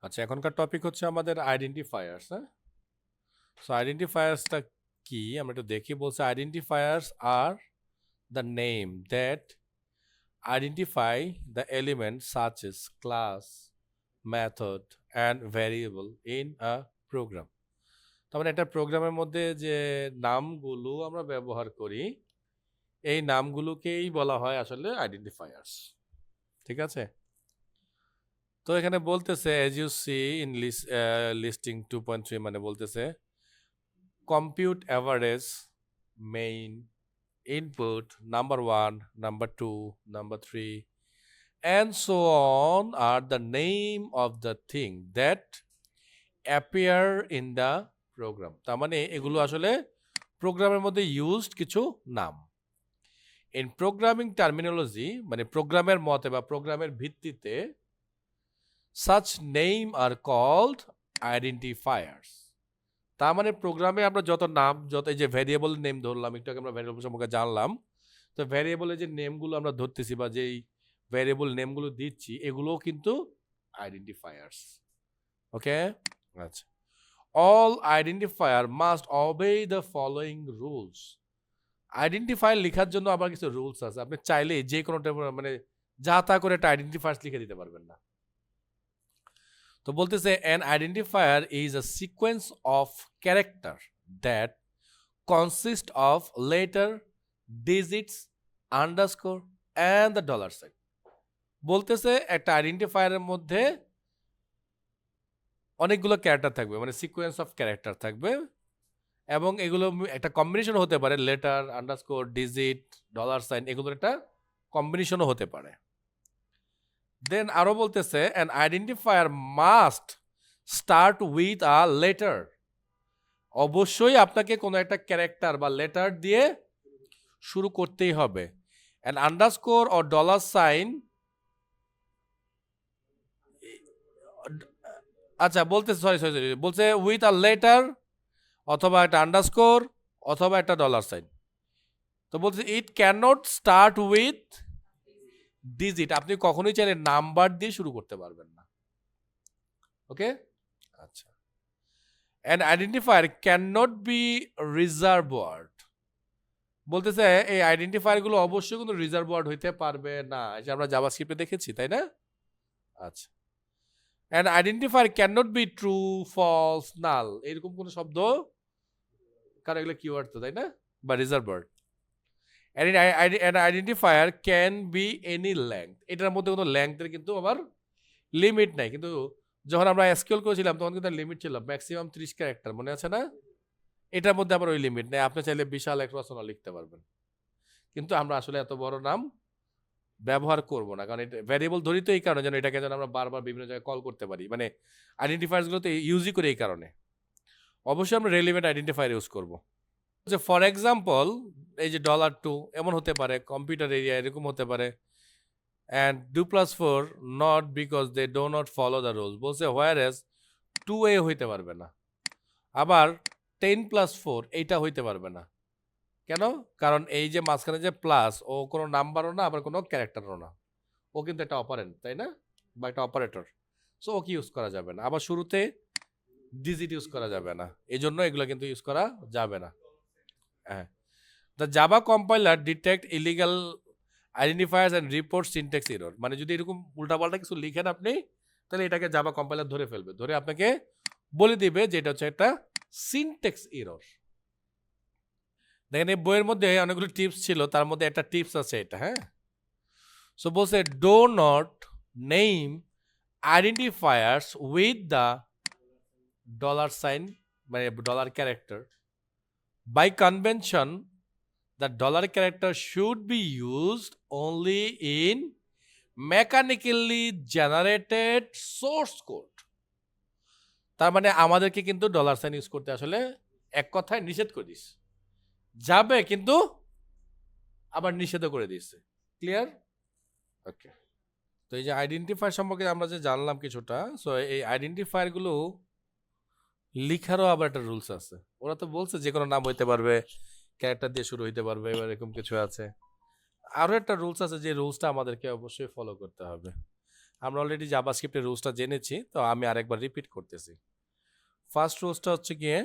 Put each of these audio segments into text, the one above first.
আচ্ছা, এখনকার টপিক হচ্ছে আমাদের আইডেন্টিফায়ার্স। হ্যাঁ, সো আইডেন্টিফায়ার্সটা কি আমরা একটু দেখি। বলছে identifiers are the name that identify the element such as class, method and variable in a program. তার মানে একটা প্রোগ্রামের মধ্যে যে নামগুলো আমরা ব্যবহার করি, এই নামগুলোকেই বলা হয় আসলে আইডেন্টিফায়ার্স। ঠিক আছে, তো এখানে বলতেছে as you see in listing 2.3 মানে বলতেছে compute average, main, input, number 1, number 2, number 3, and so on are the name of the thing that appear in the program. তার মানে এগুলো আসলে প্রোগ্রামের মধ্যে ইউজড কিছু নাম। ইন প্রোগ্রামিং টার্মিনোলজি মানে প্রোগ্রামের মতে বা প্রোগ্রামের ভিত্তিতে such name are called identifiers. তার মানে প্রোগ্রামে আমরা যত নাম, যত এই যে ভ্যারিয়েবল নেম ধরলাম, একটু আগে আমরা ভ্যারিয়েবল সম্পর্কে জানলাম, তো ভ্যারিয়েবলের যে নেমগুলো আমরা ধরতেছি বা যেই ভ্যারিয়েবল নেমগুলো দিচ্ছি এগুলোও কিন্তু আইডেন্টিফায়ার্স। ওকে, আচ্ছা। All identifier must অবে the following rules. Identifier লেখার জন্য আবার কিছু রুলস আছে। আপনি চাইলে যে কোনো মানে যা তা করে একটা আইডেন্টিফায়ার্স লিখে দিতে পারবেন না। তো বলতেছে an identifier is a sequence of character that consist of letter, digits, underscore and the dollar sign. বলতেছে একটা আইডেন্টিফায়ারের মধ্যে অনেকগুলো ক্যারেক্টার থাকবে, মানে সিকোয়েন্স অফ ক্যারেক্টার থাকবে, এবং এগুলো একটা কম্বিনেশন হতে পারে, letter, underscore, digit, dollar sign, এগুলোর একটা কম্বিনেশনও হতে পারে। দেন আরো বলতেছে an identifier must start with a letter. অবশ্যই আপনাকে কোনো একটা ক্যারেক্টার বা লেটার দিয়ে শুরু করতেই হবে। an underscore or dollar sign, আচ্ছা বলতেছে সরি বলছে উইথ আ লেটার অথবা একটা আন্ডারস্কোর অথবা একটা ডলার সাইন। তো বলছে it can not start with digit. আপনি কখনোই চাইলে নাম্বার দিয়ে শুরু করতে পারবেন না। ওকে, আচ্ছা। an identifier cannot be reserved word. বলতেছে এই আইডেন্টিফায়ার গুলো অবশ্যই কোনো রিজার্ভ ওয়ার্ড হইতে পারবে না। এটা আমরা জাভাস্ক্রিপ্টে দেখেছি, তাই না? আচ্ছা। an identifier cannot be true, false, null, এরকম কোনো শব্দ, কারণ এগুলো কিওয়ার্ড তো, তাই না, বা reserve word. an identifier can be any length. এটার মধ্যে কোনো লেংথের কিন্তু আবার লিমিট নাই। কিন্তু যখন আমরা এসকিউএল করেছিলাম তখন কিন্তু লিমিট ছিল ম্যাক্সিমাম 30 ক্যারেক্টার, মনে আছে না? এটার মধ্যে আবার ওই লিমিট নেই, আপনি চাইলে বিশাল এক রচনা লিখতে পারবেন। কিন্তু আমরা আসলে এত বড় নাম ব্যবহার করব না, কারণ এটা ভ্যারিয়েবল ধরি তো এই কারণে যেন এটাকে যেন আমরা বারবার বিভিন্ন জায়গায় কল করতে পারি, মানে আইডেন্টিফায়ার্স গুলো তো ইউজই করে এই কারণে। অবশ্যই আমরা রেলিভেন্ট আইডেন্টিফায়ার ইউজ করব। যে ফর এক্সাম্পল এই যে $2 এমন হতে পারে, কম্পিউটার এরিয়া এরকম হতে পারে, and 2+4 not because they do not follow the rules. বলছে হোয়ার এজ 2A হইতে পারবে না, আবার 10+4 এইটা হইতে পারবে না। কেন? কারণ এই যে মাঝখানে যে প্লাস, ও কোনো নাম্বারও না আবার কোনো ক্যারেক্টারও না, ও কিন্তু একটা অপারেন্ট, তাই না, বা একটা অপারেটর। সো ওকে ইউজ করা যাবে না। আবার শুরুতে ডিজিট ইউজ করা যাবে না, এই জন্য এগুলো কিন্তু ইউজ করা যাবে না। হ্যাঁ, the Java compiler detect illegal identifiers and report syntax error. মানে যদি এরকম উল্টাপাল্টা কিছু লিখেন আপনি, তাহলে এটাকে জাভা কম্পাইলার ধরে ফেলবে, ধরে আপনাকে বলে দিবে যে এটা হচ্ছে একটা সিনট্যাক্স এরর। দেখেন এই বইয়ের মধ্যে অনেকগুলো টিপস ছিল, তার মধ্যে একটা টিপস আছে এটা। হ্যাঁ, সো বলছে do not name identifiers with the dollar sign, মানে dollar character. By convention the dollar character should be used only in mechanically generated source code. তার মানে আমাদেরকে কিন্তু ডলার সাইন ইউজ করতে আসলে এক কথায় নিষেধ করে দিস, যাবে কিন্তু আবার নিষেধও করে দিচ্ছে। ক্লিয়ার? ওকে, তো এই যে আইডেন্টিফায়ার সম্পর্কে আমরা যে জানলাম কিছুটা, সো এই আইডেন্টিফায়ার গুলো লিখারও আবার একটা রুলস আছে। ওরা তো বলছে যে কোনো নাম হইতে পারবে, ক্যারেক্টার দিয়ে শুরু হইতে পারবে, এবার এরকম কিছু আছে। আরো একটা রুলস আছে, যে রুলসটা আমাদেরকে অবশ্যই ফলো করতে হবে। আমরা অলরেডি জাভাস্ক্রিপ্টের রুলসটা জেনেছি, তো আমি আরেকবার রিপিট করতেছি। ফার্স্ট রুলসটা হচ্ছে গিয়ে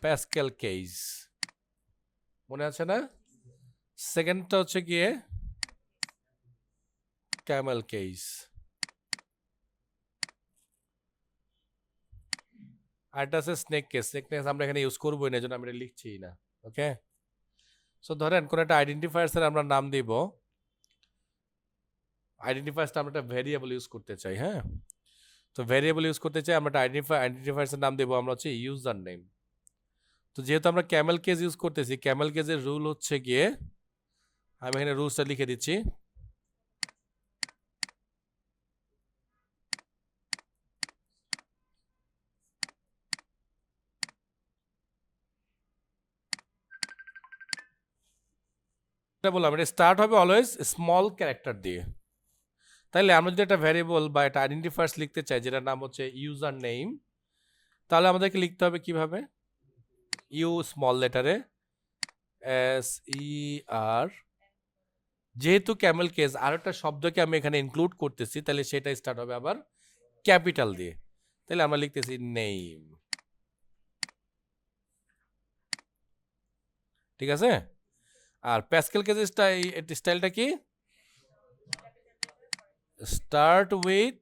প্যাসকেল কেস, মনে আছে না? সেকেন্ডটা হচ্ছে গিয়ে ক্যামেল কেস, আর এটা আছে স্নেক কেস। স্নেক কেস আমরা এখানে ইউজ করবোই না, জন্য আমি এটা লিখছি না। ওকে, সো ধরেন কোন একটা আইডেন্টিফায়ার্সের আমরা নাম দিব, আইডেন্টিফায়ার্সটা আমরা একটা ভেরিয়েবল ইউজ করতে চাই। হ্যাঁ, তো ভেরিয়েবল ইউজ করতে চাই, আমরা একটা আইডেন্টিফায়ার্সের নাম দেবো আমরা হচ্ছে ইউজার নেম। তো যেহেতু আমরা ক্যামেল কেস ইউজ করতেছি, ক্যামেল কেসের রুল হচ্ছে গিয়ে, আমি এখানে রুলসটা লিখে দিচ্ছি। বললাম এটা স্টার্ট হবে অলওয়েজ স্মল ক্যারেক্টার দিয়ে। তাইলে আমরা যদি একটা ভ্যারিয়েবল বা একটা আইডেন্টিফায়ার্স লিখতে চাই যেটার নাম হচ্ছে ইউজার নেম, তাহলে আমাদেরকে লিখতে হবে কিভাবে? ইউ স্মল লেটারে এস ই আর, যেহেতু ক্যামেল কেস আর একটা শব্দকে আমি এখানে ইনক্লুড করতেছি, তাহলে সেটা স্টার্ট হবে আবার ক্যাপিটাল দিয়ে। তাহলে আমরা লিখতেছি নেম। ঠিক আছে? আর প্যাসকেল কেসের স্টাইলটা কি? স্টার্ট উইথ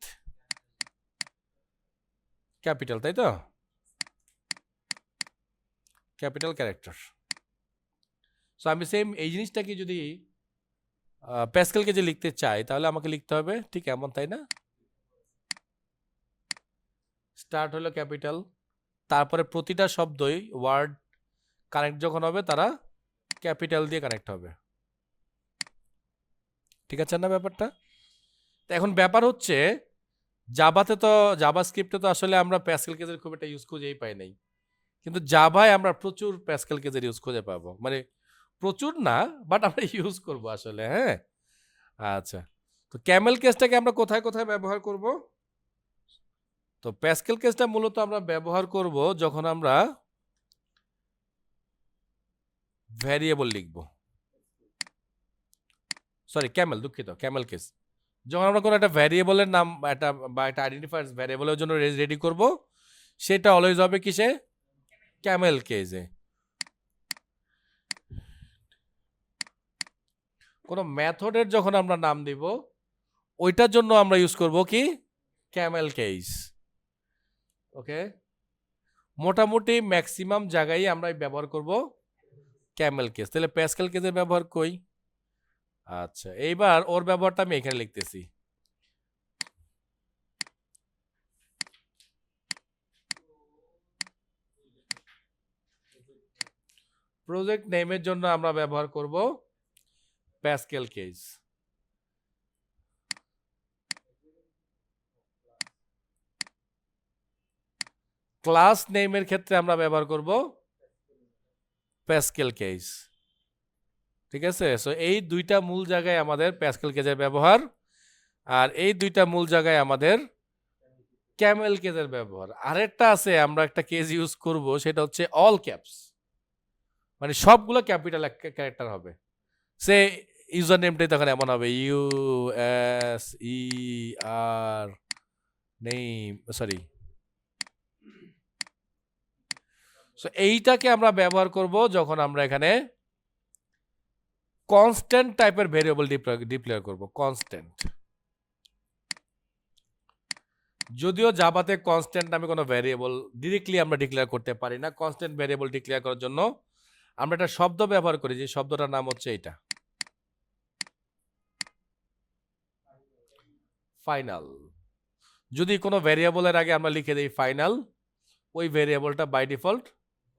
ক্যাপিটাল, তাই তো? Capital character. সো আমি সেম এই জিনিসটাকে যদি প্যাসকেলকে যে লিখতে চাই, তাহলে আমাকে লিখতে হবে ঠিক এমন, তাই না? স্টার্ট হলো ক্যাপিটাল, তারপরে প্রতিটা শব্দই ওয়ার্ড কানেক্ট যখন হবে তারা ক্যাপিটাল দিয়ে কানেক্ট হবে। ঠিক আছে না ব্যাপারটা? তো এখন ব্যাপার হচ্ছে জাভাতে তো, জাভাস্ক্রিপ্টে তো আসলে আমরা প্যাসকেল কেসের খুব একটা ইউজ খুঁজেই পাই নাই, কিন্তু জাভায় আমরা প্রচুর প্যাসকেল কেসের ইউজ খুঁজে পাবো। মানে প্রচুর না, বাট আমরা ইউজ করব আসলে। হ্যাঁ, আচ্ছা, তো ক্যামেল কেসটাকে আমরা কোথায় কোথায় ব্যবহার করব? তো প্যাসকেল কেসটা মূলত আমরা ব্যবহার করব যখন আমরা ভ্যারিয়েবল লিখব। সরি, ক্যামেল, দুঃখিত, ক্যামেল কেস যখন আমরা কোনো একটা ভ্যারিয়েবলের নাম বা একটা আইডেন্টিফায়ার ভ্যারিয়েবলের জন্য রেডি করব, সেটা অলওয়েজ হবে কিসে? ক্যামেল কেসে। কোনো মেথডের যখন আমরা নাম দিব, ওইটার জন্য আমরা ইউজ করব কি? Camel case. ওকে, মোটামুটি ম্যাক্সিমাম জায়গায় আমরা ব্যবহার করব ক্যামেল কেস। তাহলে প্যাসকেল কেসের ব্যবহার কই? আচ্ছা, এইবার ওর ব্যবহারটা আমি এখানে লিখতেছি। প্রজেক্ট নেমের জন্য আমরা ব্যবহার করব প্যাসকেল কেস। ক্লাস নেমের ক্ষেত্রে আমরা ব্যবহার করব প্যাসকেল কেস। ঠিক আছে? সো এই দুইটা মূল জায়গায় আমাদের প্যাসকেল কেসের ব্যবহার, আর এই দুইটা মূল জায়গায় আমাদের ক্যামেল কেসের ব্যবহার। আরেকটা আছে, আমরা একটা কেস ইউজ করব, সেটা হচ্ছে অল ক্যাপস, মানে সবগুলো ক্যাপিটাল ক্যারেক্টার হবে। সে ইউজার নেমটাই তখন এমন হবে ইউ এস ই আর নেম, সরি। সো এইটাকে আমরা ব্যবহার করব যখন আমরা এখানে কনস্ট্যান্ট টাইপের ভেরিয়েবল ডিক্লেয়ার করব। কনস্ট্যান্ট, যদিও জাভাতে কনস্ট্যান্ট নামে কোনো ভ্যারিয়েবল ডিরেক্টলি আমরা ডিক্লেয়ার করতে পারি না, কনস্ট্যান্ট ভ্যারিয়েবল ডিক্লেয়ার করার জন্য আমরা একটা শব্দ ব্যবহার করি, যে শব্দটার নাম হচ্ছে এটা, ফাইনাল। যদি কোনো ভ্যারিয়েবলের আগে আমরা লিখে দিই ফাইনাল, ওই ভ্যারিয়েবলটা বাই ডিফল্ট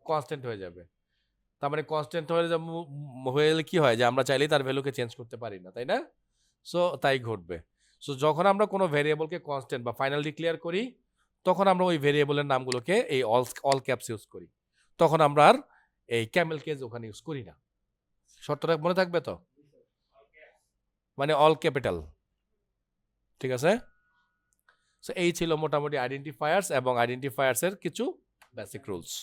কনস্ট্যান্ট হয়ে যাবে। তার মানে কনস্ট্যান্ট হয়ে গেলে কি হয়, যে আমরা চাইলেই তার ভ্যালুকে চেঞ্জ করতে পারি না, তাই না? সো তাই ঘটবে। সো যখন আমরা কোনো ভ্যারিয়েবলকে কনস্ট্যান্ট বা ফাইনাল ডিক্লেয়ার করি, তখন আমরা ওই ভ্যারিয়েবলের নামগুলোকে এই অল ক্যাপস ইউজ করি। তখন আমরা আর এই ক্যামেল কেস ওখানে ইউজ করি না। শর্তটা মনে থাকবে তো? মানে অল ক্যাপিটাল। ঠিক আছে? সো এই ছিল মোটামুটি আইডেন্টিফায়ার্স এবং আইডেন্টিফায়ার্সের কিছু বেসিক রুলস।